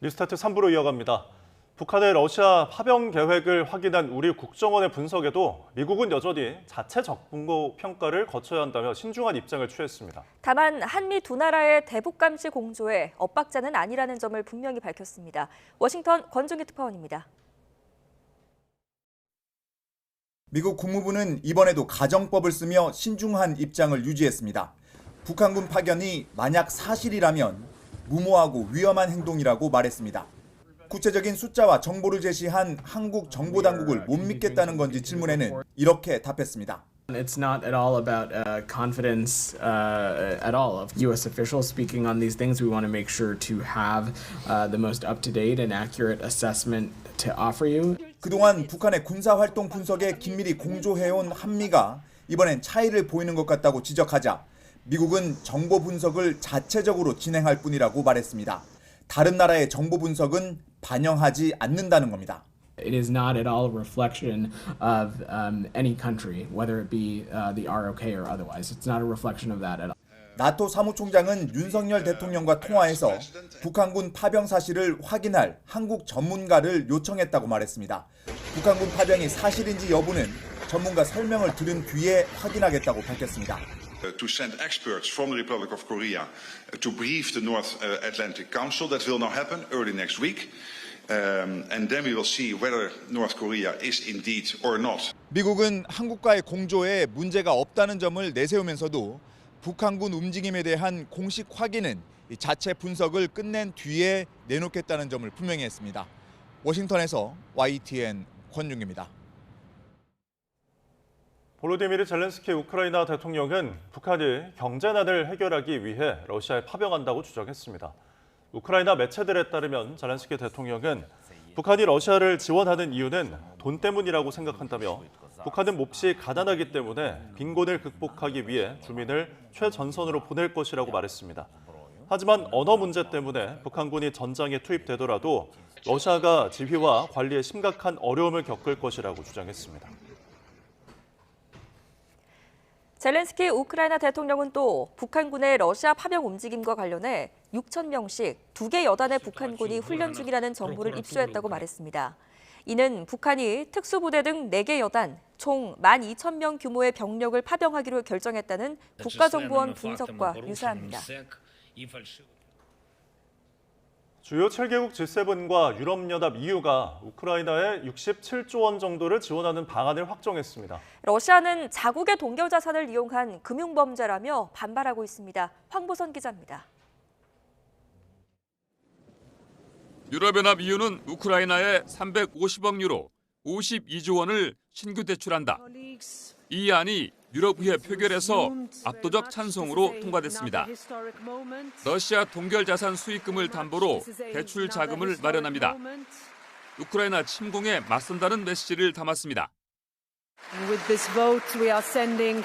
뉴스타트 3부로 이어갑니다. 북한의 러시아 파병 계획을 확인한 우리 국정원의 분석에도 미국은 여전히 자체 적분고 평가를 거쳐야 한다며 신중한 입장을 취했습니다. 다만 한미 두 나라의 대북 감시 공조에 엇박자는 아니라는 점을 분명히 밝혔습니다. 워싱턴 권중기 특파원입니다. 미국 국무부는 이번에도 가정법을 쓰며 신중한 입장을 유지했습니다. 북한군 파견이 만약 사실이라면 무모하고 위험한 행동이라고 말했습니다. 구체적인 숫자와 정보를 제시한 한국 정보당국을 못 믿겠다는 건지 질문에는 이렇게 답했습니다. It's not at all about confidence at all of U.S. officials speaking on these things. We want to make sure to have the most up-to-date and accurate assessment to offer you. 그동안 북한의 군사활동 분석에 긴밀히 공조해온 한미가 이번엔 차이를 보이는 것 같다고 지적하자 미국은 정보 분석을 자체적으로 진행할 뿐이라고 말했습니다. 다른 나라의 정보 분석은 반영하지 않는다는 겁니다. It is not at all a reflection of any country, whether it be the ROK or otherwise. It's not a reflection of that at all. 나토 사무총장은 윤석열 대통령과 통화해서 북한군 파병 사실을 확인할 한국 전문가를 요청했다고 말했습니다. 북한군 파병이 사실인지 여부는 전문가 설명을 들은 뒤에 확인하겠다고 밝혔습니다. To send experts from the Republic of Korea to brief the North Atlantic Council. That will now happen early next week. And then we will see whether North Korea is indeed or not. 미국은 한국과의 공조에 문제가 없다는 점을 내세우면서도 북한군 움직임에 대한 공식 확인은 자체 분석을 끝낸 뒤에 내놓겠다는 점을 분명히 했습니다. 워싱턴에서 YTN 권중기입니다. 볼로디미르 젤렌스키 우크라이나 대통령은 북한이 경제난을 해결하기 위해 러시아에 파병한다고 주장했습니다. 우크라이나 매체들에 따르면 젤렌스키 대통령은 북한이 러시아를 지원하는 이유는 돈 때문이라고 생각한다며 북한은 몹시 가난하기 때문에 빈곤을 극복하기 위해 주민을 최전선으로 보낼 것이라고 말했습니다. 하지만 언어 문제 때문에 북한군이 전장에 투입되더라도 러시아가 지휘와 관리에 심각한 어려움을 겪을 것이라고 주장했습니다. 젤렌스키 우크라이나 대통령은 또 북한군의 러시아 파병 움직임과 관련해 6천 명씩 2개 여단의 북한군이 훈련 중이라는 정보를 입수했다고 말했습니다. 이는 북한이 특수부대 등 4개 여단 총 12,000명 규모의 병력을 파병하기로 결정했다는 국가정보원 분석과 유사합니다. 주요 7개국 G7과 유럽연합 EU가 우크라이나에 67조 원 정도를 지원하는 방안을 확정했습니다. 러시아는 자국의 동결 자산을 이용한 금융범죄라며 반발하고 있습니다. 황보선 기자입니다. 유럽연합 EU는 우크라이나에 350억 유로, 52조 원을 신규 대출한다. 이 안이 유럽의회 표결에서 압도적 찬성으로 통과됐습니다. 러시아 동결 자산 수익금을 담보로 대출 자금을 마련합니다. 우크라이나 침공에 맞선다는 메시지를 담았습니다. With this vote, we are sending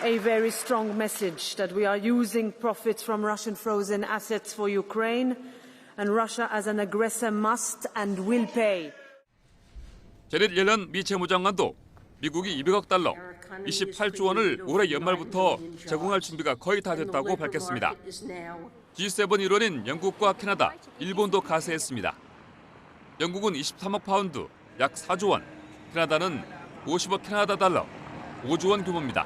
a very strong message that we are using profits from Russian frozen assets for Ukraine, and Russia as an aggressor must and will pay. 제넷 옐런 미 재무장관도 미국이 200억 달러, 28조 원을 올해 연말부터 제공할 준비가 거의 다 됐다고 밝혔습니다. G7 일원인 영국과 캐나다, 일본도 가세했습니다. 영국은 23억 파운드, 약 4조 원, 캐나다는 50억 캐나다 달러, 5조 원 규모입니다.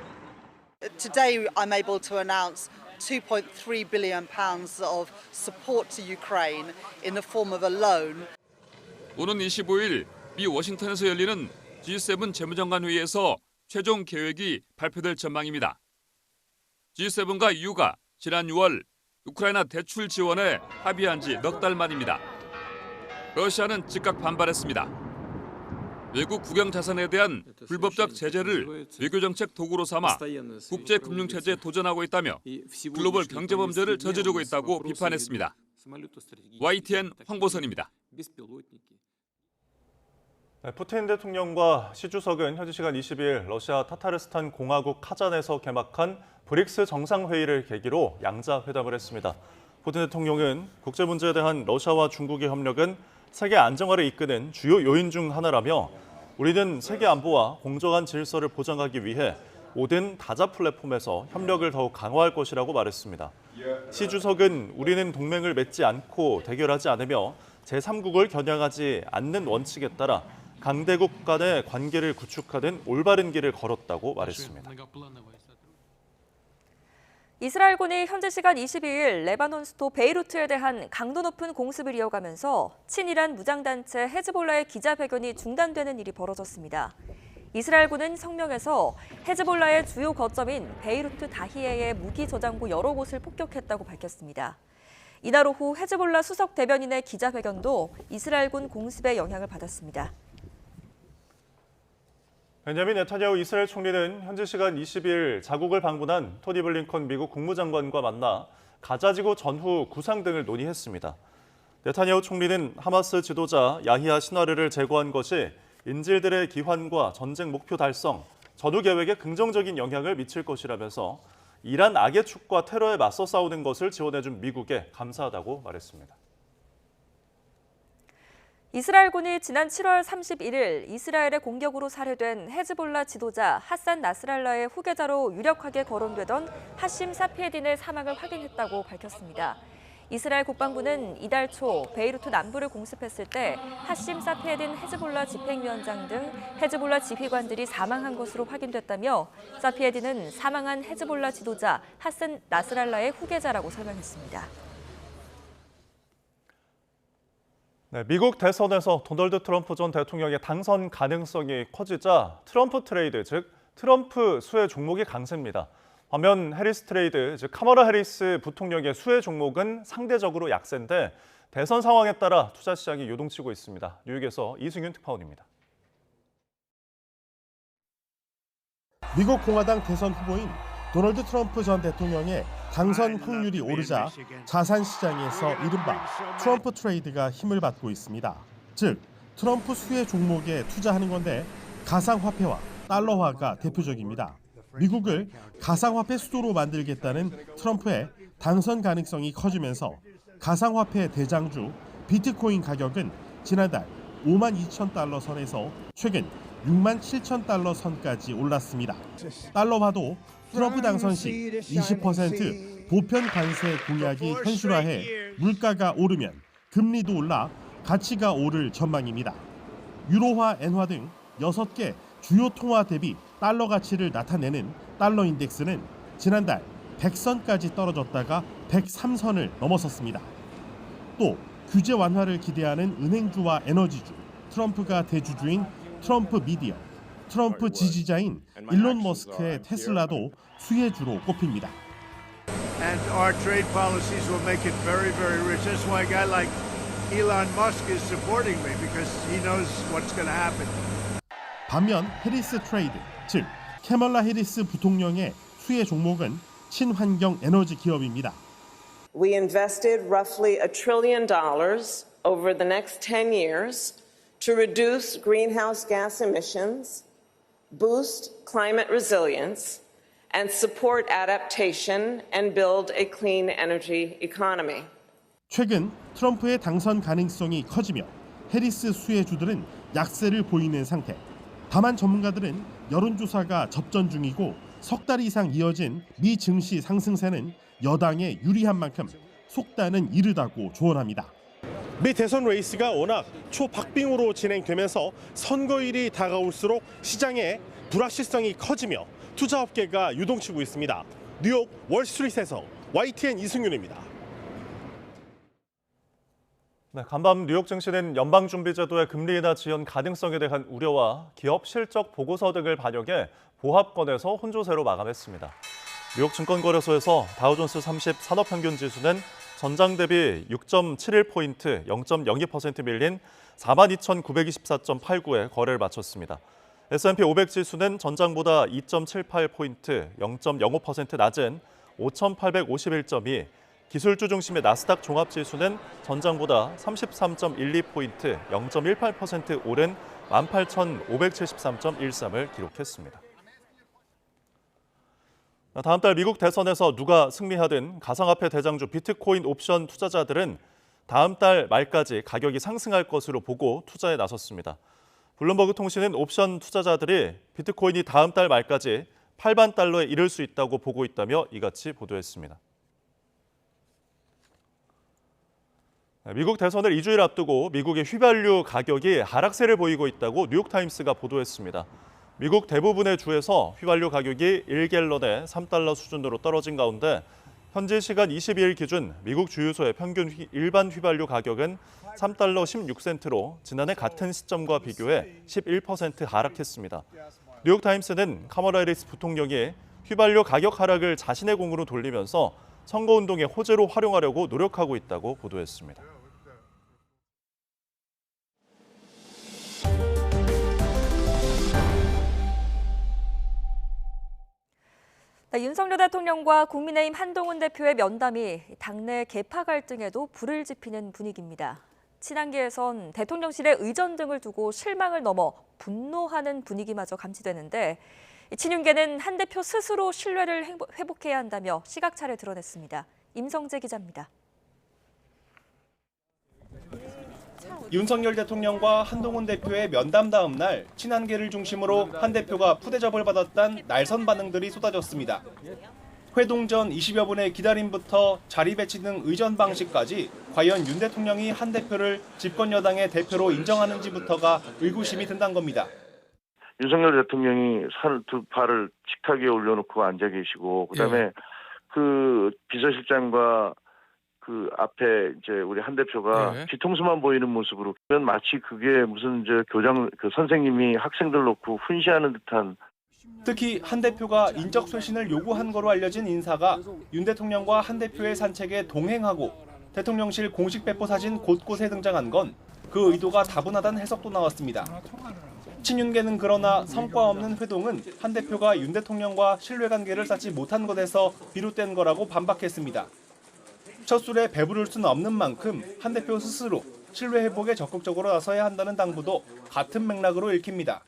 Today I'm able to announce 2.3 billion pounds of support to Ukraine in the form of a loan. 오는 25일 미 워싱턴에서 열리는 G7 재무장관 회의에서 최종 계획이 발표될 전망입니다. G7과 EU가 지난 6월 우크라이나 대출 지원에 합의한 지 넉 달 만입니다. 러시아는 즉각 반발했습니다. 외국 국영 자산에 대한 불법적 제재를 외교정책 도구로 삼아 국제금융체제에 도전하고 있다며 글로벌 경제범죄를 저지르고 있다고 비판했습니다. YTN 황보선입니다. 푸틴 대통령과 시 주석은 현지 시간 22일 러시아 타타르스탄 공화국 카잔에서 개막한 브릭스 정상회의를 계기로 양자 회담을 했습니다. 푸틴 대통령은 국제 문제에 대한 러시아와 중국의 협력은 세계 안정화를 이끄는 주요 요인 중 하나라며 우리는 세계 안보와 공정한 질서를 보장하기 위해 모든 다자 플랫폼에서 협력을 더욱 강화할 것이라고 말했습니다. 시 주석은 우리는 동맹을 맺지 않고 대결하지 않으며 제3국을 겨냥하지 않는 원칙에 따라 강대국 간의 관계를 구축하는 올바른 길을 걸었다고 말했습니다. 이스라엘군이 현지 시간 22일 레바논 수도 베이루트에 대한 강도 높은 공습을 이어가면서 친이란 무장단체 헤즈볼라의 기자회견이 중단되는 일이 벌어졌습니다. 이스라엘군은 성명에서 헤즈볼라의 주요 거점인 베이루트 다히에의 무기 저장고 여러 곳을 폭격했다고 밝혔습니다. 이날 오후 헤즈볼라 수석 대변인의 기자회견도 이스라엘군 공습의 영향을 받았습니다. 베냐민 네타냐후 이스라엘 총리는 현지 시간 20일 자국을 방문한 토니 블링컨 미국 국무장관과 만나 가자지구 전후 구상 등을 논의했습니다. 네타냐후 총리는 하마스 지도자 야히야 시나르를 제거한 것이 인질들의 귀환과 전쟁 목표 달성, 전후 계획에 긍정적인 영향을 미칠 것이라면서 이란 악의 축과 테러에 맞서 싸우는 것을 지원해준 미국에 감사하다고 말했습니다. 이스라엘군이 지난 7월 31일 이스라엘의 공격으로 살해된 헤즈볼라 지도자 하산 나스랄라의 후계자로 유력하게 거론되던 하심 사피에딘의 사망을 확인했다고 밝혔습니다. 이스라엘 국방부는 이달 초 베이루트 남부를 공습했을 때 하심 사피에딘 헤즈볼라 집행위원장 등 헤즈볼라 지휘관들이 사망한 것으로 확인됐다며 사피에딘은 사망한 헤즈볼라 지도자 하산 나스랄라의 후계자라고 설명했습니다. 네, 미국 대선에서 도널드 트럼프 전 대통령의 당선 가능성이 커지자 트럼프 트레이드, 즉 트럼프 수혜 종목이 강세입니다. 반면 해리스 트레이드, 즉 카멀라 해리스 부통령의 수혜 종목은 상대적으로 약세인데 대선 상황에 따라 투자 시장이 요동치고 있습니다. 뉴욕에서 이승윤 특파원입니다. 미국 공화당 대선 후보인 도널드 트럼프 전 대통령의 당선 확률이 오르자 자산 시장에서 이른바 트럼프 트레이드가 힘을 받고 있습니다. 즉 트럼프 수혜 종목에 투자하는 건데 가상화폐와 달러화가 대표적입니다. 미국을 가상화폐 수도로 만들겠다는 트럼프의 당선 가능성이 커지면서 가상화폐 대장주 비트코인 가격은 지난달 52,000달러 선에서 최근 67,000달러 선까지 올랐습니다. 달러화도 트럼프 당선 시 20% 보편 관세 공약이 현실화해 물가가 오르면 금리도 올라 가치가 오를 전망입니다. 유로화, 엔화 등 6개 주요 통화 대비 달러 가치를 나타내는 달러 인덱스는 지난달 100선까지 떨어졌다가 103선을 넘어섰습니다. 또 규제 완화를 기대하는 은행주와 에너지주, 트럼프가 대주주인 트럼프 미디어, 트럼프 지지자인 일론 머스크의 테슬라도 수혜주로 꼽힙니다. And our trade policies will make it very, very rich. That's why a guy like Elon Musk is supporting me because he knows what's going to happen. 반면 해리스 트레이드, 즉 캐멀라 해리스 부통령의 수혜 종목은 친환경 에너지 기업입니다. We invested roughly $1 trillion over the next 10 years to reduce greenhouse gas emissions, boost climate resilience, and support adaptation and build a clean energy economy. 최근 트럼프의 당선 가능성이 커지며 해리스 수혜주들은 약세를 보이는 상태. 다만 전문가들은 여론조사가 접전 중이고 석 달 이상 이어진 미 증시 상승세는 여당에 유리한 만큼 속단은 이르다고 조언합니다. 미 대선 레이스가 워낙 초박빙으로 진행되면서 선거일이 다가올수록 시장의 불확실성이 커지며 투자업계가 유동치고 있습니다. 뉴욕 월스트리트에서 YTN 이승윤입니다. 네, 간밤 뉴욕 증시는 연방준비제도의 금리 인하 지연 가능성에 대한 우려와 기업 실적 보고서 등을 반영해 보합권에서 혼조세로 마감했습니다. 뉴욕 증권거래소에서 다우존스 30 산업평균지수는 전장 대비 6.71포인트, 0.02% 밀린 42,924.89에 거래를 마쳤습니다. S&P 500 지수는 전장보다 2.78포인트, 0.05% 낮은 5,851점이, 기술주 중심의 나스닥 종합지수는 전장보다 33.12포인트, 0.18% 오른 18,573.13을 기록했습니다. 다음 달 미국 대선에서 누가 승리하든 가상화폐 대장주 비트코인 옵션 투자자들은 다음 달 말까지 가격이 상승할 것으로 보고 투자에 나섰습니다. 블룸버그 통신은 옵션 투자자들이 비트코인이 다음 달 말까지 8만 달러에 이를 수 있다고 보고 있다며 이같이 보도했습니다. 미국 대선을 2주일 앞두고 미국의 휘발유 가격이 하락세를 보이고 있다고 뉴욕타임스가 보도했습니다. 미국 대부분의 주에서 휘발유 가격이 1갤런에 3달러 수준으로 떨어진 가운데 현지 시간 22일 기준 미국 주유소의 평균 일반 휘발유 가격은 3달러 16센트로 지난해 같은 시점과 비교해 11% 하락했습니다. 뉴욕타임스는 카멀라 해리스 부통령이 휘발유 가격 하락을 자신의 공으로 돌리면서 선거운동의 호재로 활용하려고 노력하고 있다고 보도했습니다. 네, 윤석열 대통령과 국민의힘 한동훈 대표의 면담이 당내 계파 갈등에도 불을 지피는 분위기입니다. 친한계에선 대통령실의 의전 등을 두고 실망을 넘어 분노하는 분위기마저 감지되는데 친윤계는 한 대표 스스로 신뢰를 회복해야 한다며 시각차를 드러냈습니다. 임성재 기자입니다. 윤석열 대통령과 한동훈 대표의 면담 다음 날 친한계를 중심으로 한 대표가 푸대접을 받았다는 날선 반응들이 쏟아졌습니다. 회동 전 20여 분의 기다림부터 자리 배치 등 의전 방식까지 과연 윤 대통령이 한 대표를 집권 여당의 대표로 인정하는지부터가 의구심이 든다는 겁니다. 윤석열 대통령이 두 팔을 식탁 위에 올려놓고 앉아 계시고 그다음에 그 비서실장과 그 앞에 이제 우리 한 대표가 뒤통수만 보이는 모습으로 마치 그게 무슨 교장 선생님이 학생들 놓고 훈시하는 듯한. 특히 한 대표가 인적 쇄신을 요구한 거로 알려진 인사가 윤 대통령과 한 대표의 산책에 동행하고 대통령실 공식 배포 사진 곳곳에 등장한 건 그 의도가 다분하다는 해석도 나왔습니다. 친윤계는 그러나 성과 없는 회동은 한 대표가 윤 대통령과 신뢰관계를 쌓지 못한 것에서 비롯된 거라고 반박했습니다. 첫 술에 배부를 수는 없는 만큼 한 대표 스스로 신뢰 회복에 적극적으로 나서야 한다는 당부도 같은 맥락으로 읽힙니다.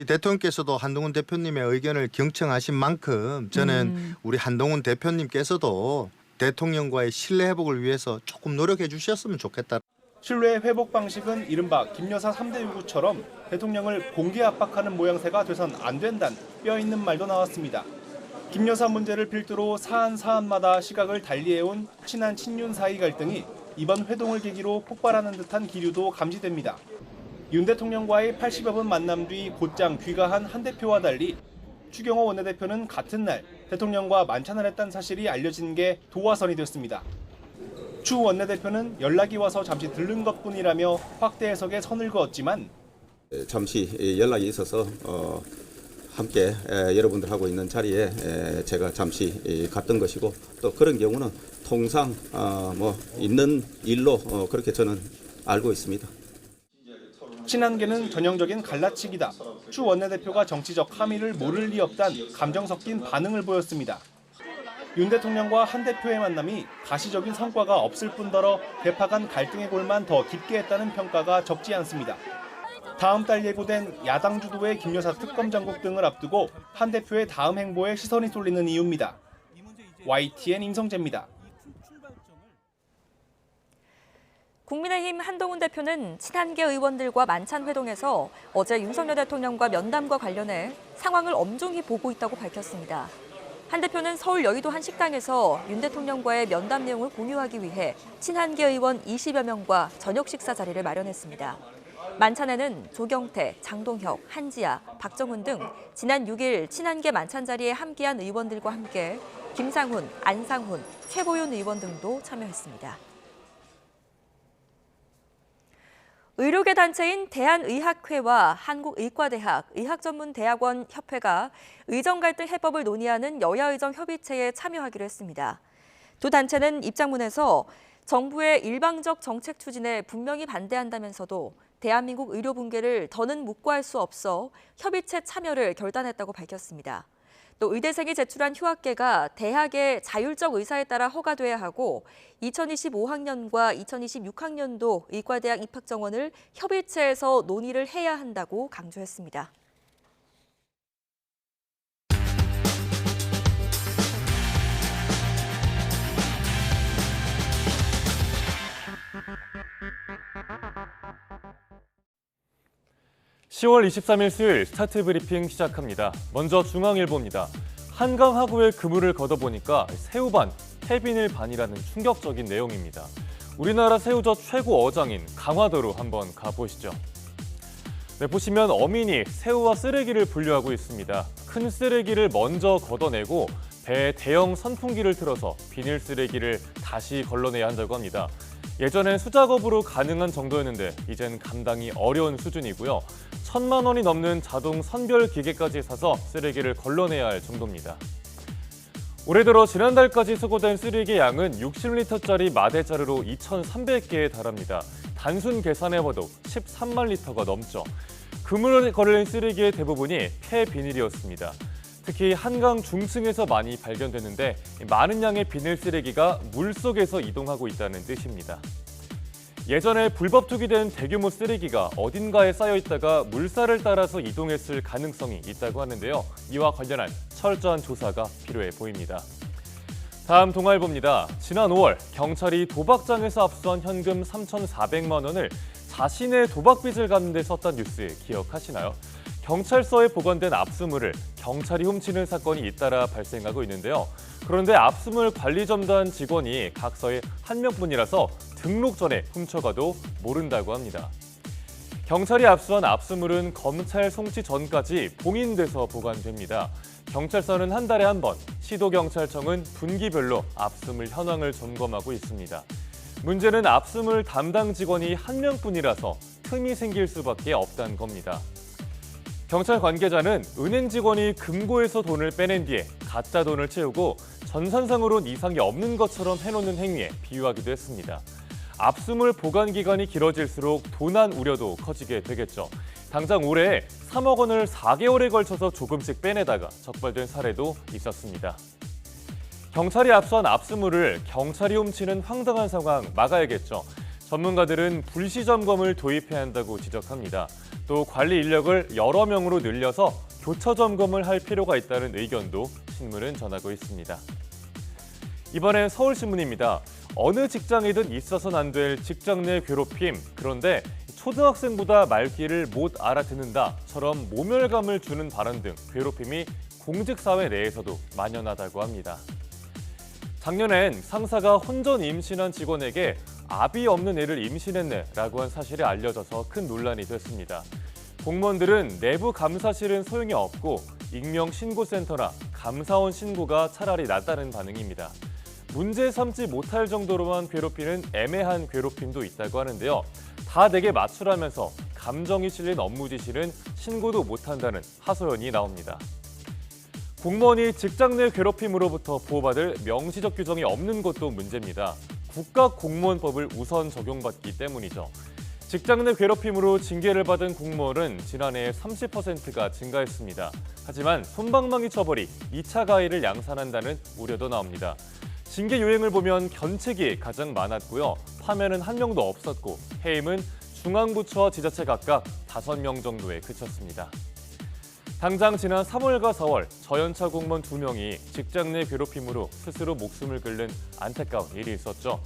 대통령께서도 한동훈 대표님의 의견을 경청하신 만큼 저는 우리 한동훈 대표님께서도 대통령과의 신뢰 회복을 위해서 조금 노력해 주셨으면 좋겠다. 신뢰 회복 방식은 이른바 김여사 3대 요구처럼 대통령을 공개 압박하는 모양새가 돼선 안 된다는 뼈있는 말도 나왔습니다. 김여사 문제를 필두로 사안마다 시각을 달리해온 친한 친윤 사이 갈등이 이번 회동을 계기로 폭발하는 듯한 기류도 감지됩니다. 윤 대통령과의 80여 분 만남 뒤 곧장 귀가한 한 대표와 달리 추경호 원내대표는 같은 날 대통령과 만찬을 했다는 사실이 알려진 게 도화선이 됐습니다. 추 원내대표는 연락이 와서 잠시 들른 것뿐이라며 확대 해석에 선을 그었지만 잠시 연락이 있어서 함께 여러분들하고 있는 자리에 제가 잠시 갔던 것이고 또 그런 경우는 통상 있는 일로 그렇게 저는 알고 있습니다. 친한계는 전형적인 갈라치기다. 추 원내대표가 정치적 함의를 모를 리 없다는 감정 섞인 반응을 보였습니다. 윤 대통령과 한 대표의 만남이 가시적인 성과가 없을 뿐더러 대파 간 갈등의 골만 더 깊게 했다는 평가가 적지 않습니다. 다음 달 예고된 야당 주도의 김여사 특검 장국 등을 앞두고 한 대표의 다음 행보에 시선이 쏠리는 이유입니다. YTN 임성재입니다. 국민의힘 한동훈 대표는 친한계 의원들과 만찬 회동에서 어제 윤석열 대통령과 면담과 관련해 상황을 엄중히 보고 있다고 밝혔습니다. 한 대표는 서울 여의도 한 식당에서 윤 대통령과의 면담 내용을 공유하기 위해 친한계 의원 20여 명과 저녁 식사 자리를 마련했습니다. 만찬에는 조경태, 장동혁, 한지아, 박정훈 등 지난 6일 친한계 만찬 자리에 함께한 의원들과 함께 김상훈, 안상훈, 최보윤 의원 등도 참여했습니다. 의료계 단체인 대한의학회와 한국의과대학, 의학전문대학원 협회가 의정 갈등 해법을 논의하는 여야의정 협의체에 참여하기로 했습니다. 두 단체는 입장문에서 정부의 일방적 정책 추진에 분명히 반대한다면서도 대한민국 의료 붕괴를 더는 묵과할 수 없어 협의체 참여를 결단했다고 밝혔습니다. 또 의대생이 제출한 휴학계가 대학의 자율적 의사에 따라 허가돼야 하고 2025학년과 2026학년도 의과대학 입학 정원을 협의체에서 논의를 해야 한다고 강조했습니다. (10월 23일) 수요일 스타트 브리핑 시작합니다. 먼저 중앙일보입니다. 한강 하구에 그물을 걷어보니까 새우반, 해비늘 반이라는 충격적인 내용입니다. 우리나라 새우젓 최고 어장인 강화도로 한번 가보시죠. 네, 보시면 어민이 새우와 쓰레기를 분류하고 있습니다. 큰 쓰레기를 먼저 걷어내고 배에 대형 선풍기를 틀어서 비닐 쓰레기를 다시 걸러내야 한다고 합니다. 예전엔 수작업으로 가능한 정도였는데 이젠 감당이 어려운 수준이고요. 1,000만 원이 넘는 자동 선별 기계까지 사서 쓰레기를 걸러내야 할 정도입니다. 올해 들어 지난달까지 수거된 쓰레기 양은 60리터짜리 마대자루로 2,300개에 달합니다. 단순 계산해봐도 13만 리터가 넘죠. 그물에 걸린 쓰레기의 대부분이 폐비닐이었습니다. 특히 한강 중층에서 많이 발견되는데 많은 양의 비닐 쓰레기가 물속에서 이동하고 있다는 뜻입니다. 예전에 불법 투기된 대규모 쓰레기가 어딘가에 쌓여 있다가 물살을 따라서 이동했을 가능성이 있다고 하는데요. 이와 관련한 철저한 조사가 필요해 보입니다. 다음 동아일보입니다. 지난 5월 경찰이 도박장에서 압수한 현금 3,400만 원을 자신의 도박빚을 갚는 데 썼던 뉴스 기억하시나요? 경찰서에 보관된 압수물을 경찰이 훔치는 사건이 잇따라 발생하고 있는데요. 그런데 압수물 관리점단 직원이 각서의 한 명뿐이라서 등록 전에 훔쳐가도 모른다고 합니다. 경찰이 압수한 압수물은 검찰 송치 전까지 봉인돼서 보관됩니다. 경찰서는 한 달에 한 번, 시도경찰청은 분기별로 압수물 현황을 점검하고 있습니다. 문제는 압수물 담당 직원이 한 명뿐이라서 틈이 생길 수밖에 없다는 겁니다. 경찰 관계자는 은행 직원이 금고에서 돈을 빼낸 뒤에 가짜 돈을 채우고 전산상으론 이상이 없는 것처럼 해놓는 행위에 비유하기도 했습니다. 압수물 보관 기간이 길어질수록 도난 우려도 커지게 되겠죠. 당장 올해 3억 원을 4개월에 걸쳐서 조금씩 빼내다가 적발된 사례도 있었습니다. 경찰이 압수한 압수물을 경찰이 훔치는 황당한 상황 막아야겠죠. 전문가들은 불시 점검을 도입해야 한다고 지적합니다. 또 관리 인력을 여러 명으로 늘려서 교차 점검을 할 필요가 있다는 의견도 신문은 전하고 있습니다. 이번엔 서울신문입니다. 어느 직장이든 있어서는 안 될 직장 내 괴롭힘. 그런데 초등학생보다 말귀를 못 알아듣는다처럼 모멸감을 주는 발언 등 괴롭힘이 공직사회 내에서도 만연하다고 합니다. 작년엔 상사가 혼전 임신한 직원에게 압이 없는 애를 임신했네라고 한 사실이 알려져서 큰 논란이 됐습니다. 공무원들은 내부 감사실은 소용이 없고 익명신고센터나 감사원 신고가 차라리 낫다는 반응입니다. 문제 삼지 못할 정도로만 괴롭히는 애매한 괴롭힘도 있다고 하는데요. 다 내게 맞추라면서 감정이 실린 업무 지시는 신고도 못한다는 하소연이 나옵니다. 공무원이 직장 내 괴롭힘으로부터 보호받을 명시적 규정이 없는 것도 문제입니다. 국가공무원법을 우선 적용받기 때문이죠. 직장 내 괴롭힘으로 징계를 받은 공무원은 지난해 30%가 증가했습니다. 하지만 솜방망이 처벌이 2차 가해를 양산한다는 우려도 나옵니다. 징계 요행을 보면 견책이 가장 많았고요. 파면은 한 명도 없었고 해임은 중앙부처와 지자체 각각 5명 정도에 그쳤습니다. 당장 지난 3월과 4월 저연차 공무원 2명이 직장 내 괴롭힘으로 스스로 목숨을 끊는 안타까운 일이 있었죠.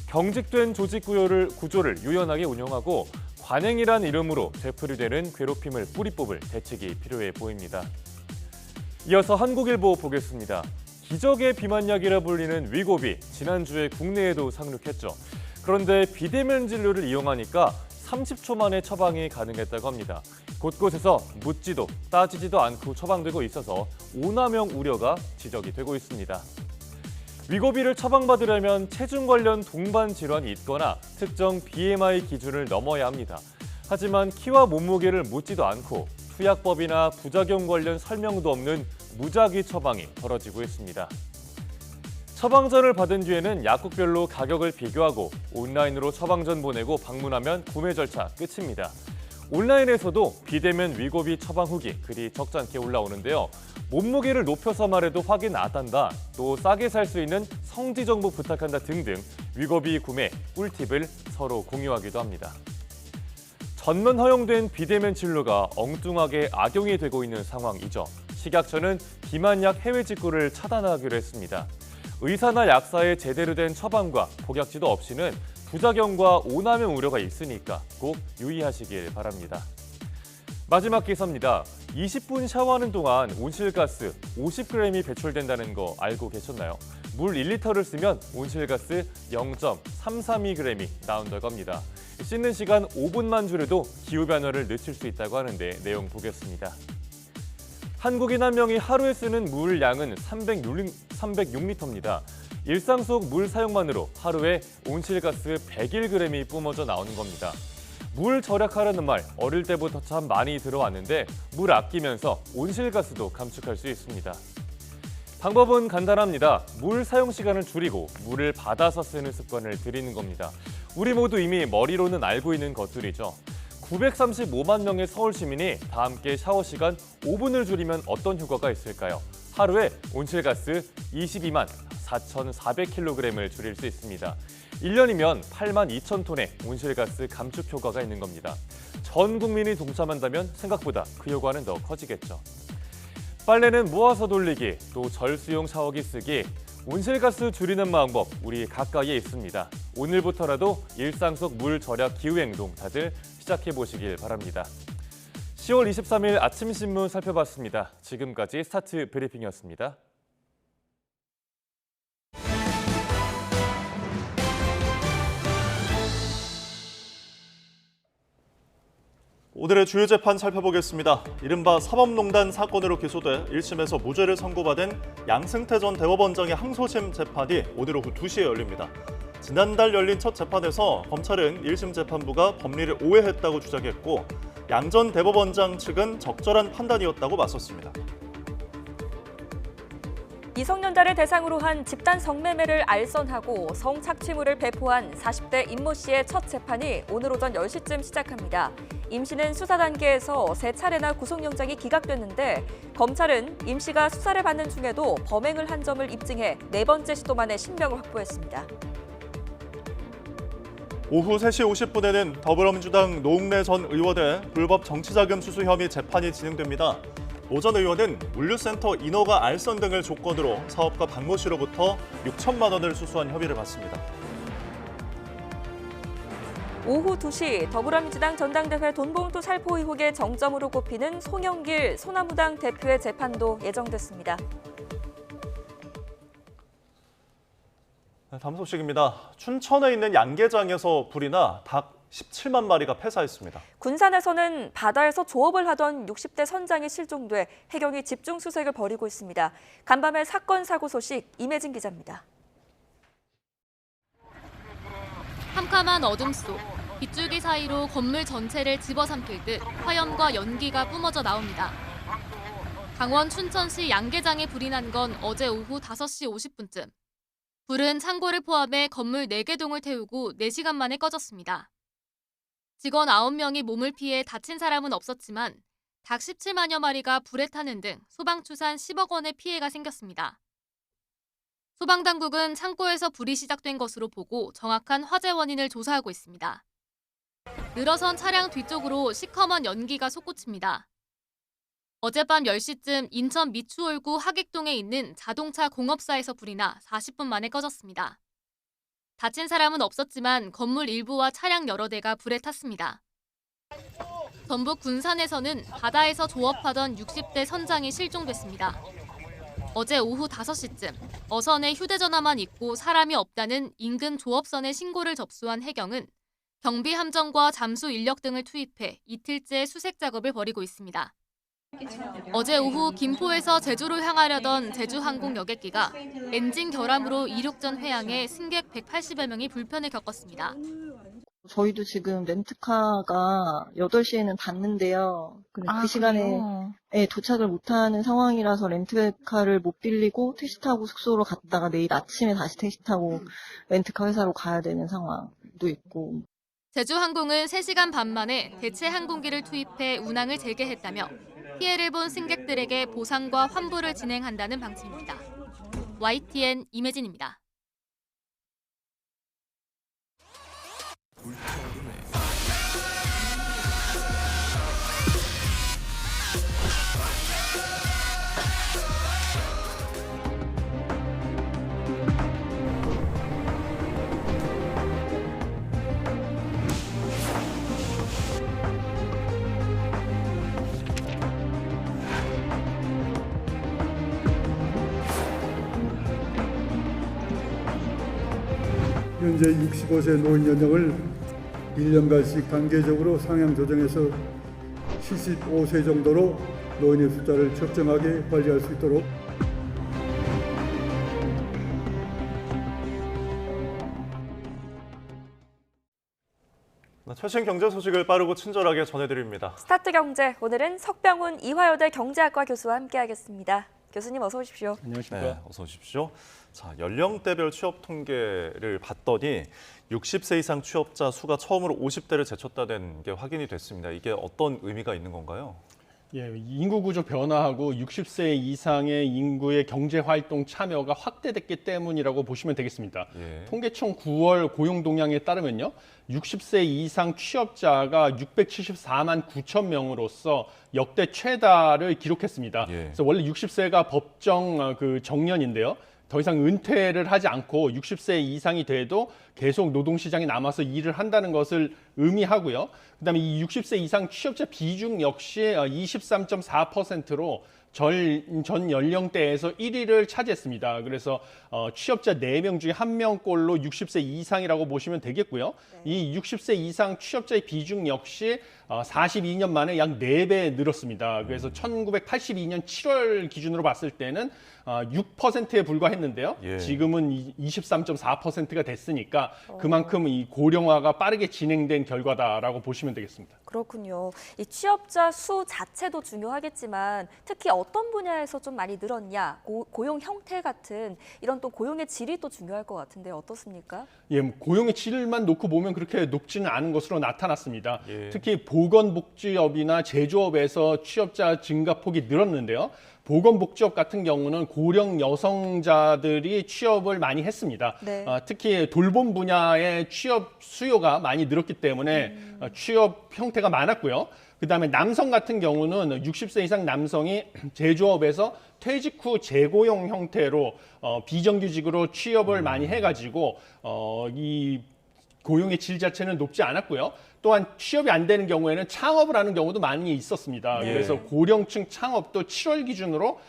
경직된 조직 구조를 유연하게 운영하고 관행이란 이름으로 되풀이되는 괴롭힘을 뿌리 뽑을 대책이 필요해 보입니다. 이어서 한국일보 보겠습니다. 기적의 비만약이라 불리는 위고비, 지난주에 국내에도 상륙했죠. 그런데 비대면 진료를 이용하니까 30초 만에 처방이 가능했다고 합니다. 곳곳에서 묻지도 따지지도 않고 처방되고 있어서 오남용 우려가 지적이 되고 있습니다. 위고비를 처방받으려면 체중 관련 동반 질환이 있거나 특정 BMI 기준을 넘어야 합니다. 하지만 키와 몸무게를 묻지도 않고 투약법이나 부작용 관련 설명도 없는 무작위 처방이 벌어지고 있습니다. 처방전을 받은 뒤에는 약국별로 가격을 비교하고 온라인으로 처방전 보내고 방문하면 구매 절차 끝입니다. 온라인에서도 비대면 위고비 처방 후기 글이 적잖게 올라오는데요. 몸무게를 높여서 말해도 확인 안 한다, 또 싸게 살 수 있는 성지 정보 부탁한다 등등 위고비 구매 꿀팁을 서로 공유하기도 합니다. 전면 허용된 비대면 진료가 엉뚱하게 악용이 되고 있는 상황이죠. 식약처는 비만약 해외 직구를 차단하기로 했습니다. 의사나 약사의 제대로 된 처방과 복약지도 없이는 부작용과 오남용 우려가 있으니까 꼭 유의하시길 바랍니다. 마지막 기사입니다. 20분 샤워하는 동안 온실가스 50g이 배출된다는 거 알고 계셨나요? 물 1리터를 쓰면 온실가스 0.332g이 나온다고 합니다. 씻는 시간 5분만 줄여도 기후변화를 늦출 수 있다고 하는데 내용 보겠습니다. 한국인 한 명이 하루에 쓰는 물 양은 306리터입니다. 일상 속 물 사용만으로 하루에 온실가스 101g이 뿜어져 나오는 겁니다. 물 절약하라는 말 어릴 때부터 참 많이 들어왔는데 물 아끼면서 온실가스도 감축할 수 있습니다. 방법은 간단합니다. 물 사용 시간을 줄이고 물을 받아서 쓰는 습관을 들이는 겁니다. 우리 모두 이미 머리로는 알고 있는 것들이죠. 935만 명의 서울 시민이 다 함께 샤워 시간 5분을 줄이면 어떤 효과가 있을까요? 하루에 온실가스 22만 4,400kg을 줄일 수 있습니다. 1년이면 8만 2천 톤의 온실가스 감축 효과가 있는 겁니다. 전 국민이 동참한다면 생각보다 그 효과는 더 커지겠죠. 빨래는 모아서 돌리기, 또 절수용 샤워기 쓰기, 온실가스 줄이는 방법 우리 가까이에 있습니다. 오늘부터라도 일상 속 물 절약 기후행동 다들 시작해보시길 바랍니다. 10월 23일 아침 신문 살펴봤습니다. 지금까지 스타트 브리핑이었습니다. 오늘의 주요 재판 살펴보겠습니다. 이른바 사법농단 사건으로 기소돼 1심에서 무죄를 선고받은 양승태 전 대법원장의 항소심 재판이 오늘 오후 2시에 열립니다. 지난달 열린 첫 재판에서 검찰은 1심 재판부가 법리를 오해했다고 주장했고 양 전 대법원장 측은 적절한 판단이었다고 맞섰습니다. 미성년자를 대상으로 한 집단 성매매를 알선하고 성착취물을 배포한 40대 임모 씨의 첫 재판이 오늘 오전 10시쯤 시작합니다. 임 씨는 수사 단계에서 3차례나 구속영장이 기각됐는데 검찰은 임 씨가 수사를 받는 중에도 범행을 한 점을 입증해 4번째 시도 만에 신병을 확보했습니다. 오후 3시 50분에는 더불어민주당 노웅래 전 의원의 불법 정치자금 수수 혐의 재판이 진행됩니다. 오 전 의원은 물류센터 인허가 알선 등을 조건으로 사업가 박모 씨로부터 6천만 원을 수수한 혐의를 받습니다. 오후 2시 더불어민주당 전당대회 돈봉투 살포 의혹의 정점으로 꼽히는 송영길 소나무당 대표의 재판도 예정됐습니다. 다음 소식입니다. 춘천에 있는 양계장에서 불이 나 닭 17만 마리가 폐사했습니다. 군산에서는 바다에서 조업을 하던 60대 선장이 실종돼 해경이 집중 수색을 벌이고 있습니다. 간밤에 사건 사고 소식 임혜진 기자입니다. 캄캄한 어둠 속 빗줄기 사이로 건물 전체를 집어삼킬 듯 화염과 연기가 뿜어져 나옵니다. 강원 춘천시 양계장에 불이 난 건 어제 오후 5시 50분쯤. 불은 창고를 포함해 건물 4개 동을 태우고 4시간 만에 꺼졌습니다. 직원 9명이 몸을 피해 다친 사람은 없었지만 닭 17만여 마리가 불에 타는 등 소방추산 10억 원의 피해가 생겼습니다. 소방당국은 창고에서 불이 시작된 것으로 보고 정확한 화재 원인을 조사하고 있습니다. 늘어선 차량 뒤쪽으로 시커먼 연기가 솟구칩니다. 어젯밤 10시쯤 인천 미추홀구 하객동에 있는 자동차 공업사에서 불이 나 40분 만에 꺼졌습니다. 다친 사람은 없었지만 건물 일부와 차량 여러 대가 불에 탔습니다. 전북 군산에서는 바다에서 조업하던 60대 선장이 실종됐습니다. 어제 오후 5시쯤 어선에 휴대전화만 있고 사람이 없다는 인근 조업선에 신고를 접수한 해경은 경비함정과 잠수 인력 등을 투입해 이틀째 수색 작업을 벌이고 있습니다. 어제 오후 김포에서 제주로 향하려던 제주항공 여객기가 엔진 결함으로 이륙전 회항에 승객 180여 명이 불편을 겪었습니다. 저희도 지금 렌트카가 8시에는 닫는데요. 그 시간에 도착을 못하는 상황이라서 렌트카를 못 빌리고 택시 타고 숙소로 갔다가 내일 아침에 다시 택시 타고 렌트카 회사로 가야 되는 상황도 있고. 제주항공은 3시간 반 만에 대체 항공기를 투입해 운항을 재개했다며 피해를 본 승객들에게 보상과 환불을 진행한다는 방침입니다. YTN 임혜진입니다. 현재 65세 노인 연령을 1년간씩 단계적으로 상향 조정해서 75세 정도로 노인의 숫자를 적정하게 관리할 수 있도록 최신 경제 소식을 빠르고 친절하게 전해드립니다. 스타트 경제, 오늘은 석병훈 이화여대 경제학과 교수와 함께하겠습니다. 교수님 어서 오십시오. 안녕하십니까. 네, 어서 오십시오. 자, 연령대별 취업 통계를 봤더니 60세 이상 취업자 수가 처음으로 50대를 제쳤다는 게 확인이 됐습니다. 이게 어떤 의미가 있는 건가요? 예, 인구 구조 변화하고 60세 이상의 인구의 경제 활동 참여가 확대됐기 때문이라고 보시면 되겠습니다. 예. 통계청 9월 고용 동향에 따르면요. 60세 이상 취업자가 674만 9천 명으로서 역대 최다를 기록했습니다. 예. 그래서 원래 60세가 법정 정년인데요. 더 이상 은퇴를 하지 않고 60세 이상이 돼도 계속 노동시장에 남아서 일을 한다는 것을 의미하고요. 그다음에 이 60세 이상 취업자 비중 역시 23.4%로 전 연령대에서 1위를 차지했습니다. 그래서 취업자 4명 중에 1명꼴로 60세 이상이라고 보시면 되겠고요. 이 60세 이상 취업자의 비중 역시 42년 만에 약 4배 늘었습니다. 그래서 1982년 7월 기준으로 봤을 때는 6%에 불과했는데요. 예. 지금은 23.4%가 됐으니까 그만큼 이 고령화가 빠르게 진행된 결과다라고 보시면 되겠습니다. 그렇군요. 이 취업자 수 자체도 중요하겠지만 특히 어떤 분야에서 좀 많이 늘었냐, 고용 형태 같은 이런 또 고용의 질이 또 중요할 것 같은데 어떻습니까? 예, 고용의 질만 놓고 보면 그렇게 높지는 않은 것으로 나타났습니다. 예. 특히 보건복지업이나 제조업에서 취업자 증가폭이 늘었는데요. 보건복지업 같은 경우는 고령 여성자들이 취업을 많이 했습니다. 네. 특히 돌봄 분야의 취업 수요가 많이 늘었기 때문에 취업 형태가 많았고요. 그다음에 남성 같은 경우는 60세 이상 남성이 제조업에서 퇴직 후 재고용 형태로 비정규직으로 취업을 많이 해가지고 이 고용의 질 자체는 높지 않았고요. 또한 취업이 안 되는 경우에는 창업을 하는 경우도 많이 있었습니다. 네. 그래서 고령층 창업도 7월 기준으로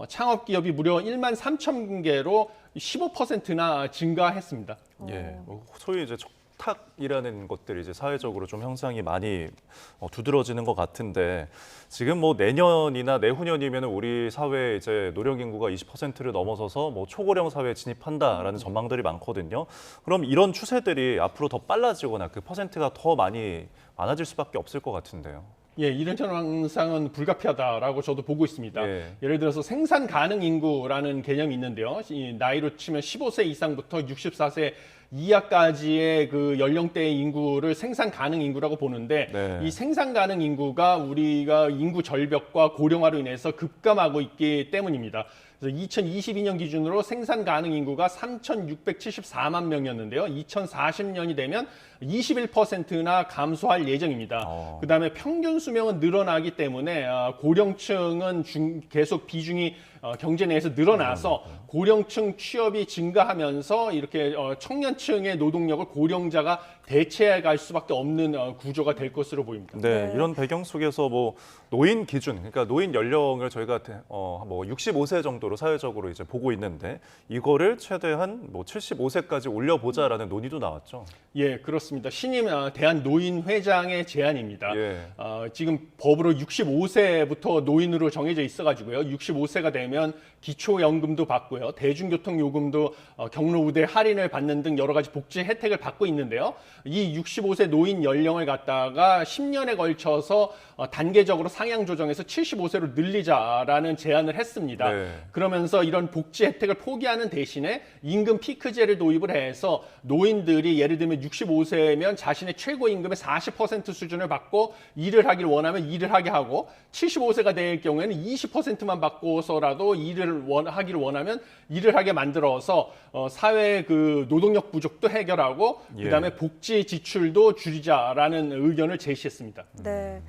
창업 기업이 무려 1만 3천 개로 15%나 증가했습니다. 예, 소위 이제 촉탁이라는 것들이 이제 사회적으로 좀 형상이 많이 두드러지는 것 같은데 지금 뭐 내년이나 내후년이면 우리 사회 이제 노령 인구가 20%를 넘어서서 뭐 초고령 사회에 진입한다라는 전망들이 많거든요. 그럼 이런 추세들이 앞으로 더 빨라지거나 그 퍼센트가 더 많아질 수밖에 없을 것 같은데요. 예, 이런 현상은 불가피하다라고 저도 보고 있습니다. 예. 예를 들어서 생산 가능 인구라는 개념이 있는데요. 이 나이로 치면 15세 이상부터 64세 이하까지의 그 연령대의 인구를 생산 가능 인구라고 보는데 네. 이 생산 가능 인구가 우리가 인구 절벽과 고령화로 인해서 급감하고 있기 때문입니다. 그래서 2022년 기준으로 생산 가능 인구가 3,674만 명이었는데요. 2040년이 되면 21%나 감소할 예정입니다. 그다음에 평균 수명은 늘어나기 때문에 고령층은 계속 비중이 경제 내에서 늘어나서 고령층 취업이 증가하면서 이렇게 청년층의 노동력을 고령자가 대체해 갈 수밖에 없는 구조가 될 것으로 보입니다. 네, 이런 배경 속에서 뭐 노인 기준, 그러니까 노인 연령을 저희가 뭐 65세 정도로 사회적으로 이제 보고 있는데 이거를 최대한 뭐 75세까지 올려보자라는 논의도 나왔죠. 예, 그렇습니다. 신임 대한노인회장의 제안입니다. 예. 지금 법으로 65세부터 노인으로 정해져 있어가지고요. 65세가 되면 기초연금도 받고요. 대중교통 요금도 경로 우대 할인을 받는 등 여러 가지 복지 혜택을 받고 있는데요. 이 65세 노인 연령을 갖다가 10년에 걸쳐서 단계적으로 상향 조정해서 75세로 늘리자라는 제안을 했습니다. 네. 그러면서 이런 복지 혜택을 포기하는 대신에 임금 피크제를 도입을 해서 노인들이 예를 들면 65세면 자신의 최고임금의 40% 수준을 받고 일을 하길 원하면 일을 하게 하고 75세가 될 경우에는 20%만 받고서라도 일을 하기를 원하면 일을 하게 만들어서 사회 그 노동력 부족도 해결하고 그다음에 복지 지출도 줄이자라는 의견을 제시했습니다. 네.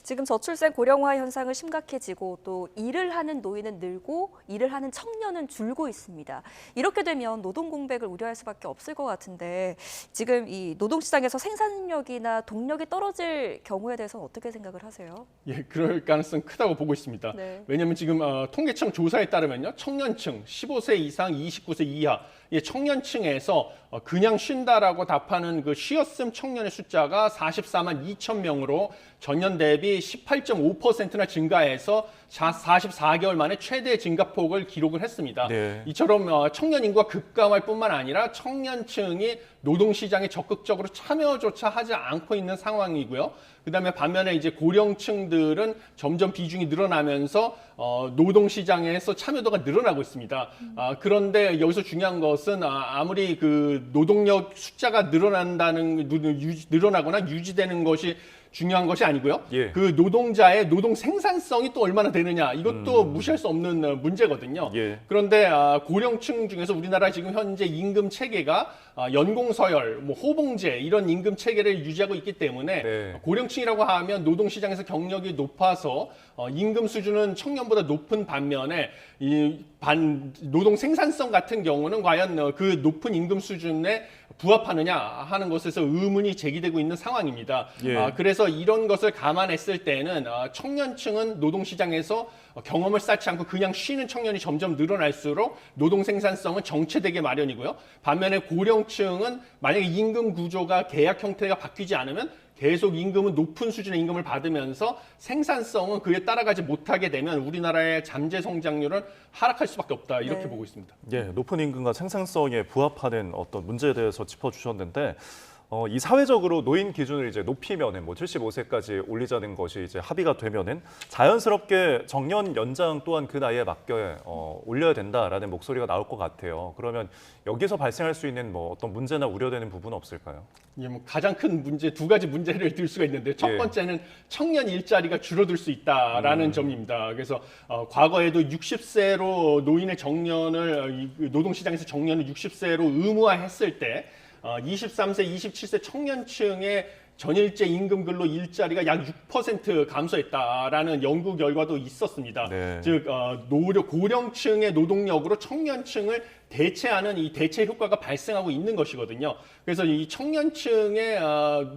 지금 저출생 고령화 현상은 심각해지고 또 일을 하는 노인은 늘고 일을 하는 청년은 줄고 있습니다. 이렇게 되면 노동 공백을 우려할 수밖에 없을 것 같은데 지금 이 노동시장에서 생산력이나 동력이 떨어질 경우에 대해서는 어떻게 생각을 하세요? 예, 그럴 가능성 크다고 보고 있습니다. 네. 왜냐하면 지금 통계청 조사에 따르면요, 청년층 15세 이상 29세 이하 청년층에서 그냥 쉰다라고 답하는 그 쉬었음 청년의 숫자가 44만 2천 명으로 전년 대비 18.5%나 증가해서 44개월 만에 최대 증가폭을 기록을 했습니다. 네. 이처럼 청년 인구가 급감할 뿐만 아니라 청년층이 노동시장에 적극적으로 참여조차 하지 않고 있는 상황이고요. 그다음에 반면에 이제 고령층들은 점점 비중이 늘어나면서 노동시장에서 참여도가 늘어나고 있습니다. 그런데 여기서 중요한 것은 아무리 그 노동력 숫자가 늘어나거나 유지되는 것이 중요한 것이 아니고요. 예. 그 노동자의 노동 생산성이 또 얼마나 되느냐 이것도 무시할 수 없는 문제거든요. 예. 그런데 고령층 중에서 우리나라 지금 현재 임금 체계가 연공서열, 호봉제 이런 임금 체계를 유지하고 있기 때문에 네. 고령층이라고 하면 노동시장에서 경력이 높아서 임금 수준은 청년보다 높은 반면에 노동 생산성 같은 경우는 과연 그 높은 임금 수준에 부합하느냐 하는 것에서 의문이 제기되고 있는 상황입니다. 예. 그래서 이런 것을 감안했을 때는 청년층은 노동시장에서 경험을 쌓지 않고 그냥 쉬는 청년이 점점 늘어날수록 노동 생산성은 정체되게 마련이고요. 반면에 고령층은 만약에 임금 구조가 계약 형태가 바뀌지 않으면 계속 임금은 높은 수준의 임금을 받으면서 생산성은 그에 따라가지 못하게 되면 우리나라의 잠재 성장률은 하락할 수밖에 없다 이렇게 네. 보고 있습니다. 예, 높은 임금과 생산성에 부합하는 어떤 문제에 대해서 짚어주셨는데 이 사회적으로 노인 기준을 이제 높이면은 75세까지 올리자는 것이 이제 합의가 되면은 자연스럽게 정년 연장 또한 그 나이에 맞게 올려야 된다라는 목소리가 나올 것 같아요. 그러면 여기서 발생할 수 있는 어떤 문제나 우려되는 부분은 없을까요? 예, 가장 큰 문제 두 가지 문제를 들 수가 있는데 첫 번째는 청년 일자리가 줄어들 수 있다라는 점입니다. 그래서 과거에도 60세로 노인의 정년을 노동시장에서 정년을 60세로 의무화했을 때 23세, 27세 청년층의 전일제 임금 근로 일자리가 약 6% 감소했다라는 연구 결과도 있었습니다. 네. 즉 고령층의 노동력으로 청년층을 대체하는 이 대체 효과가 발생하고 있는 것이거든요. 그래서 이 청년층의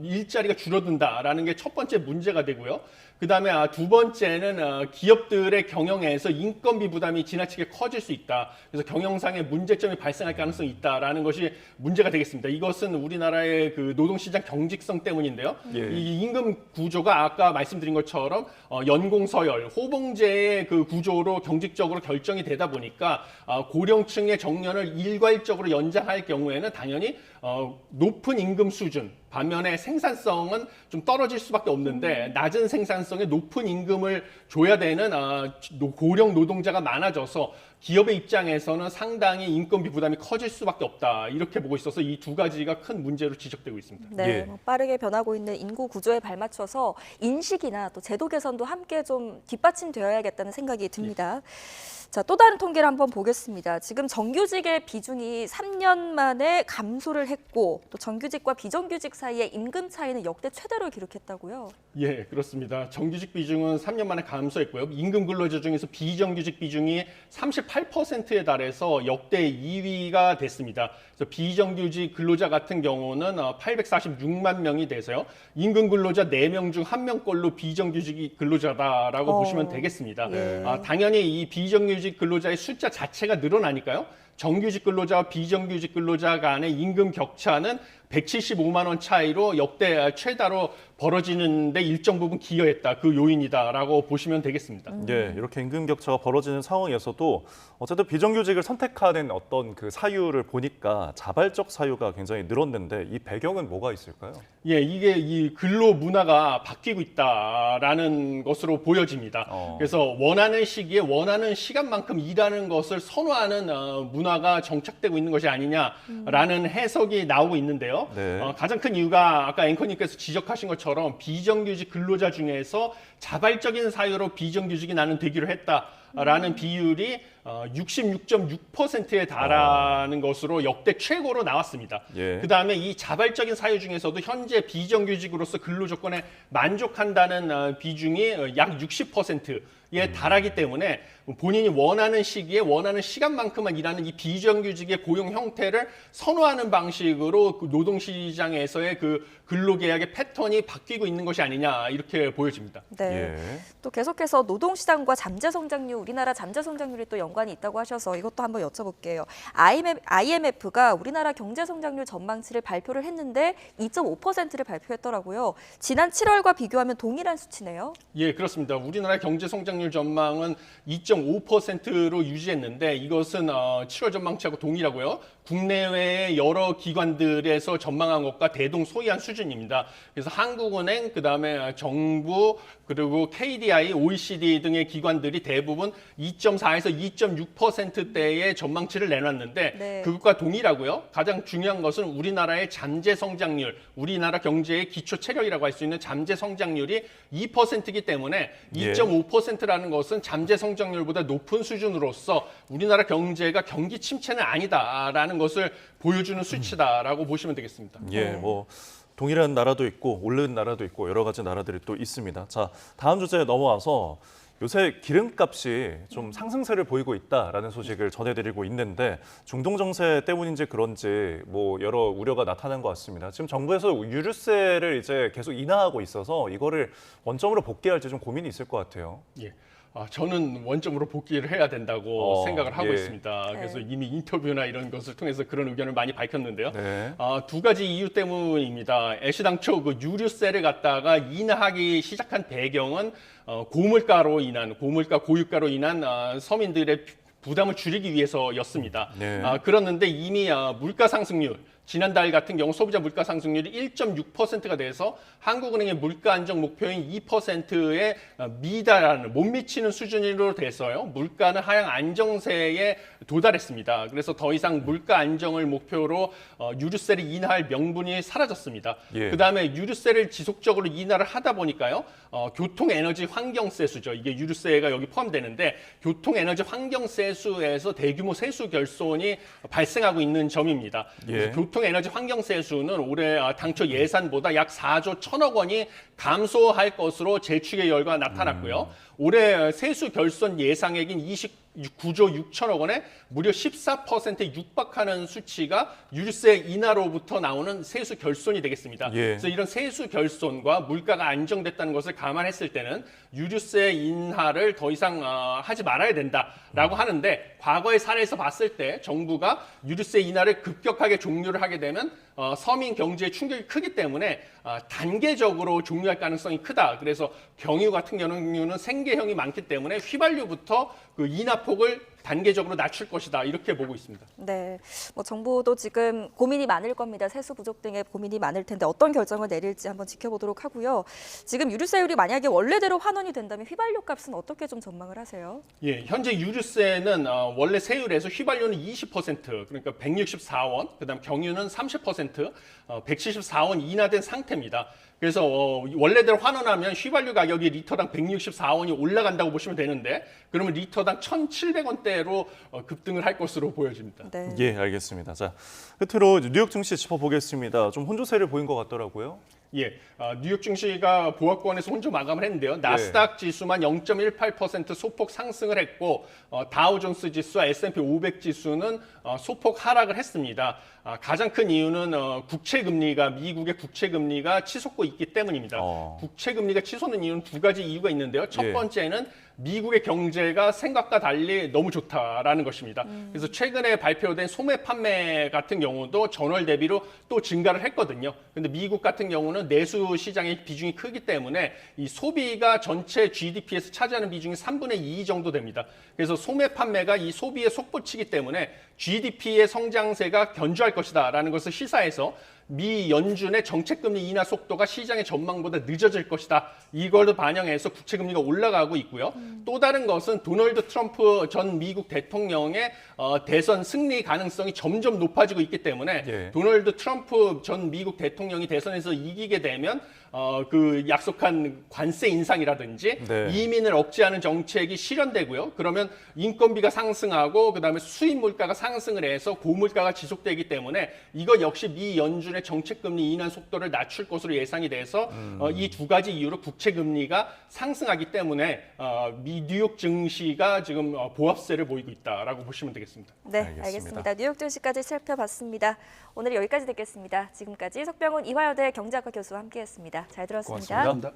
일자리가 줄어든다라는 게 첫 번째 문제가 되고요. 그다음에 두 번째는 기업들의 경영에서 인건비 부담이 지나치게 커질 수 있다. 그래서 경영상의 문제점이 발생할 가능성이 있다라는 것이 문제가 되겠습니다. 이것은 우리나라의 그 노동시장 경직성 때문인데요. 예. 이 임금 구조가 아까 말씀드린 것처럼 연공서열, 호봉제의 그 구조로 경직적으로 결정이 되다 보니까 고령층의 정년을 일괄적으로 연장할 경우에는 당연히 높은 임금 수준, 반면에 생산성은 좀 떨어질 수밖에 없는데 낮은 생산성에 높은 임금을 줘야 되는 고령 노동자가 많아져서 기업의 입장에서는 상당히 인건비 부담이 커질 수밖에 없다 이렇게 보고 있어서 이 두 가지가 큰 문제로 지적되고 있습니다. 네, 예. 빠르게 변하고 있는 인구 구조에 발맞춰서 인식이나 또 제도 개선도 함께 좀 뒷받침되어야겠다는 생각이 듭니다. 자, 또 다른 통계를 한번 보겠습니다. 지금 정규직의 비중이 3년 만에 감소를 했고 또 정규직과 비정규직 사이의 임금 차이는 역대 최대로 기록했다고요? 예, 그렇습니다. 정규직 비중은 3년 만에 감소했고요. 임금 근로자 중에서 비정규직 비중이 38%에 달해서 역대 2위가 됐습니다. 그래서 비정규직 근로자 같은 경우는 846만 명이 돼서요. 임금 근로자 4명 중 1명꼴로 비정규직 근로자다라고 보시면 되겠습니다. 예. 당연히 이 비정규직 근로자의 숫자 자체가 늘어나니까요. 정규직 근로자와 비정규직 근로자 간의 임금 격차는 175만 원 차이로 역대 최다로 벌어지는 데 일정 부분 기여했다. 그 요인이다라고 보시면 되겠습니다. 예, 이렇게 임금 격차가 벌어지는 상황에서도 어쨌든 비정규직을 선택하는 어떤 그 사유를 보니까 자발적 사유가 굉장히 늘었는데 이 배경은 뭐가 있을까요? 예, 이게 이 근로 문화가 바뀌고 있다라는 것으로 보여집니다. 그래서 원하는 시기에 원하는 시간만큼 일하는 것을 선호하는 문화가 정착되고 있는 것이 아니냐라는 해석이 나오고 있는데요. 네. 가장 큰 이유가 아까 앵커님께서 지적하신 것처럼 비정규직 근로자 중에서 자발적인 사유로 비정규직이 나는 되기로 했다. 된다라는 비율이 66.6%에 달하는 것으로 역대 최고로 나왔습니다. 예. 그다음에 이 자발적인 사유 중에서도 현재 비정규직으로서 근로 조건에 만족한다는 비중이 약 60%에 달하기 때문에 본인이 원하는 시기에 원하는 시간만큼만 일하는 이 비정규직의 고용 형태를 선호하는 방식으로 그 노동시장에서의 그 근로계약의 패턴이 바뀌고 있는 것이 아니냐 이렇게 보여집니다. 네. 또 계속해서 노동시장과 잠재성장률, 우리나라 잠재성장률이 또 연관이 있다고 하셔서 이것도 한번 여쭤볼게요. IMF가 우리나라 경제성장률 전망치를 발표를 했는데 2.5%를 발표했더라고요. 지난 7월과 비교하면 동일한 수치네요. 예, 그렇습니다. 우리나라 경제성장률 전망은 2.5%로 유지했는데 이것은 7월 전망치하고 동일하고요. 국내외의 여러 기관들에서 전망한 것과 대동소이한 수준입니다. 그래서 한국은행, 그다음에 정부, 그리고 KDI, OECD 등의 기관들이 대부분 2.4에서 2.6%대의 전망치를 내놨는데 네. 그것과 동일하고요. 가장 중요한 것은 우리나라의 잠재 성장률, 우리나라 경제의 기초 체력이라고 할 수 있는 잠재 성장률이 2%이기 때문에 2.5%라는 것은 잠재 성장률보다 높은 수준으로서 우리나라 경제가 경기 침체는 아니다라는 것을 보여주는 수치다라고 보시면 되겠습니다. 예, 뭐 동일한 나라도 있고 오른 나라도 있고 여러 가지 나라들이 또 있습니다. 자, 다음 주제에 넘어와서 요새 기름값이 좀 상승세를 보이고 있다라는 소식을 전해드리고 있는데 중동 정세 때문인지 그런지 뭐 여러 우려가 나타난 것 같습니다. 지금 정부에서 유류세를 이제 계속 인하하고 있어서 이거를 원점으로 복귀할지 좀 고민이 있을 것 같아요. 예. 저는 원점으로 복귀를 해야 된다고 생각을 하고 예. 있습니다. 그래서 이미 인터뷰나 이런 것을 통해서 그런 의견을 많이 밝혔는데요. 네. 두 가지 이유 때문입니다. 애시당초 그 유류세를 갖다가 인하하기 시작한 배경은 고물가로 인한 고유가로 인한 서민들의 부담을 줄이기 위해서였습니다. 네. 그렇는데 이미 물가 상승률 지난달 같은 경우 소비자 물가 상승률이 1.6%가 돼서 한국은행의 물가 안정 목표인 2%에 미달하는 못 미치는 수준으로 돼서요. 물가는 하향 안정세에 도달했습니다. 그래서 더 이상 물가 안정을 목표로 유류세를 인하할 명분이 사라졌습니다. 예. 그다음에 유류세를 지속적으로 인하를 하다 보니까요. 교통에너지 환경세수죠. 이게 유류세가 여기 포함되는데 교통에너지 환경세수에서 대규모 세수 결손이 발생하고 있는 점입니다. 예. 교통에너지 환경세수는 올해 당초 예산보다 약 4조 1천억 원이 감소할 것으로 재추계 결과가 나타났고요. 올해 세수 결손 예상액인 29조 6천억 원에 무려 14%에 육박하는 수치가 유류세 인하로부터 나오는 세수 결손이 되겠습니다. 예. 그래서 이런 세수 결손과 물가가 안정됐다는 것을 감안했을 때는 유류세 인하를 더 이상 하지 말아야 된다라고 하는데 과거의 사례에서 봤을 때 정부가 유류세 인하를 급격하게 종료를 하게 되면 서민 경제에 충격이 크기 때문에 단계적으로 종료할 가능성이 크다. 그래서 경유 같은 경우는 생계형이 많기 때문에 휘발유부터 그 인하폭을 단계적으로 낮출 것이다. 이렇게 보고 있습니다. 네, 뭐 정부도 지금 고민이 많을 겁니다. 세수 부족 등의 고민이 많을 텐데 어떤 결정을 내릴지 한번 지켜보도록 하고요. 지금 유류세율이 만약에 원래대로 환원이 된다면 휘발유 값은 어떻게 좀 전망을 하세요? 예, 현재 유류세는 원래 세율에서 휘발유는 20%, 그러니까 164원, 그다음 경유는 30%, 174원 인하된 상태입니다. 그래서 원래대로 환원하면 휘발유 가격이 리터당 164원이 올라간다고 보시면 되는데 그러면 리터당 1,700원대로 급등을 할 것으로 보여집니다. 네. 예, 알겠습니다. 자, 끝으로 뉴욕 증시 짚어보겠습니다. 좀 혼조세를 보인 것 같더라고요. 예, 뉴욕 증시가 보합권에서 혼조 마감을 했는데요. 나스닥 지수만 0.18% 소폭 상승을 했고 다우존스 지수와 S&P 500 지수는 소폭 하락을 했습니다. 가장 큰 이유는 미국의 국채 금리가 치솟고 있기 때문입니다. 국채 금리가 치솟는 이유는 두 가지 이유가 있는데요. 첫 번째는 미국의 경제가 생각과 달리 너무 좋다라는 것입니다. 그래서 최근에 발표된 소매 판매 같은 경우도 전월 대비로 또 증가를 했거든요. 근데 미국 같은 경우는 내수 시장의 비중이 크기 때문에 이 소비가 전체 GDP에서 차지하는 비중이 3분의 2 정도 됩니다. 그래서 소매 판매가 이 소비에 속보치기 때문에 GDP의 성장세가 견조할 것이다라는 것을 시사해서 미 연준의 정책금리 인하 속도가 시장의 전망보다 늦어질 것이다. 이걸 반영해서 국채금리가 올라가고 있고요. 또 다른 것은 도널드 트럼프 전 미국 대통령의 대선 승리 가능성이 점점 높아지고 있기 때문에 도널드 트럼프 전 미국 대통령이 대선에서 이기게 되면 그 약속한 관세 인상이라든지 네. 이민을 억제하는 정책이 실현되고요. 그러면 인건비가 상승하고 그다음에 수입 물가가 상승을 해서 고물가가 지속되기 때문에 이거 역시 미 연준의 정책 금리 인하 속도를 낮출 것으로 예상이 돼서 이 두 가지 이유로 국채 금리가 상승하기 때문에 미 뉴욕 증시가 지금 보합세를 보이고 있다라고 보시면 되겠습니다. 네, 알겠습니다. 뉴욕 증시까지 살펴봤습니다. 오늘 여기까지 듣겠습니다. 지금까지 석병훈 이화여대 경제학과 교수와 함께했습니다. 잘 들었습니다. 고맙습니다.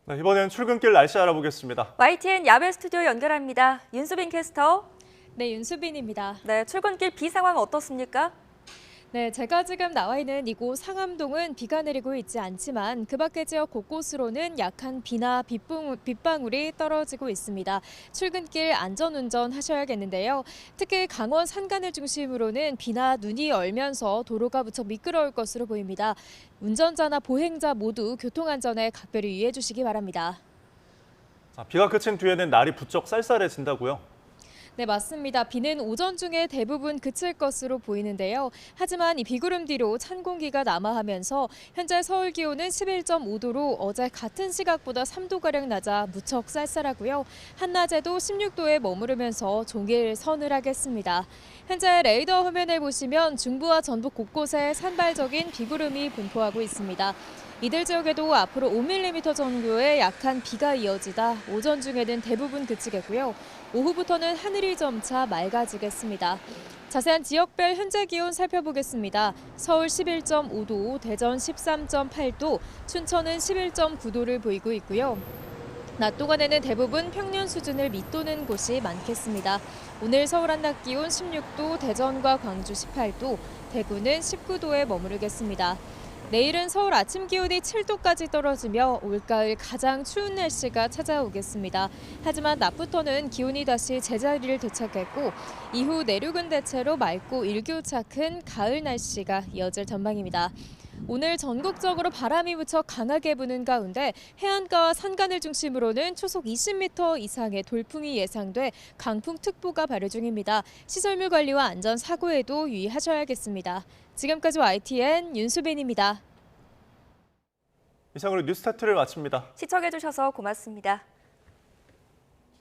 네, 이번엔 출근길 날씨 알아보겠습니다. YTN 야외 스튜디오 연결합니다. 윤수빈 캐스터. 네, 윤수빈입니다. 네, 출근길 비 상황 어떻습니까? 네, 제가 지금 나와 있는 이곳 상암동은 비가 내리고 있지 않지만 그 밖의 지역 곳곳으로는 약한 비나 빗방울이 떨어지고 있습니다. 출근길 안전운전 하셔야겠는데요. 특히 강원 산간을 중심으로는 비나 눈이 얼면서 도로가 무척 미끄러울 것으로 보입니다. 운전자나 보행자 모두 교통안전에 각별히 유의해 주시기 바랍니다. 자, 비가 그친 뒤에는 날이 부쩍 쌀쌀해진다고요? 네, 맞습니다. 비는 오전 중에 대부분 그칠 것으로 보이는데요. 하지만 이 비구름 뒤로 찬 공기가 남하하면서 현재 서울 기온은 11.5도로 어제 같은 시각보다 3도가량 낮아 무척 쌀쌀하고요. 한낮에도 16도에 머무르면서 종일 서늘하겠습니다. 현재 레이더 화면을 보시면 중부와 전북 곳곳에 산발적인 비구름이 분포하고 있습니다. 이들 지역에도 앞으로 5mm 정도의 약한 비가 이어지다 오전 중에는 대부분 그치겠고요. 오후부터는 하늘이 점차 맑아지겠습니다. 자세한 지역별 현재 기온 살펴보겠습니다. 서울 11.5도, 대전 13.8도, 춘천은 11.9도를 보이고 있고요. 낮 동안에는 대부분 평년 수준을 밑도는 곳이 많겠습니다. 오늘 서울 한낮 기온 16도, 대전과 광주 18도, 대구는 19도에 머무르겠습니다. 내일은 서울 아침 기온이 7도까지 떨어지며 올가을 가장 추운 날씨가 찾아오겠습니다. 하지만 낮부터는 기온이 다시 제자리를 되찾겠고 이후 내륙은 대체로 맑고 일교차큰 가을 날씨가 이어질 전망입니다. 오늘 전국적으로 바람이 무척 강하게 부는 가운데 해안가와 산간을 중심으로는 초속 20m 이상의 돌풍이 예상돼 강풍특보가 발효 중입니다. 시설물 관리와 안전 사고에도 유의하셔야겠습니다. 지금까지 YTN 윤수빈입니다. 이상으로 뉴스타트를 마칩니다. 시청해주셔서 고맙습니다.